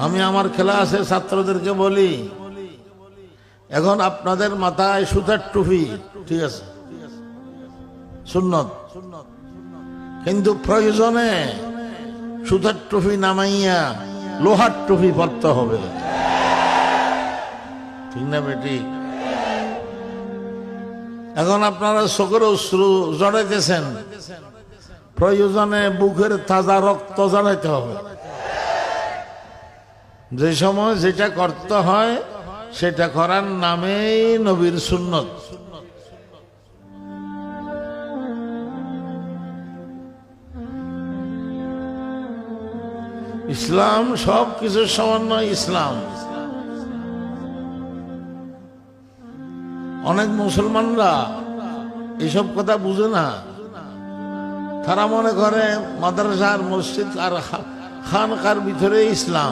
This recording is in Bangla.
আমি আমার ক্লাসে ছাত্রদেরকে বলি, এখন আপনাদের মাথায় সুতার টুপি, ঠিক আছে, সুন্নত, কিন্তু প্রয়োজনে সুতার টুপি নামাইয়া লোহার টুপি পরতে হবে, ঠিক না বেটি? এখন আপনারা চোখের অশ্রু জড়াইতেছেন, প্রয়োজনে বুকের তাজা রক্ত জড়াইতে হবে। যে সময় যেটা করতে হয় সেটা করার নামেই নবীর সুন্নত। ইসলাম সব কিছুর সমন্বয় ইসলাম। অনেক মুসলমানরা এসব কথা বুঝে না, তারা মনে করে মাদ্রাসার মসজিদ আর খানকার ভিতরে ইসলাম।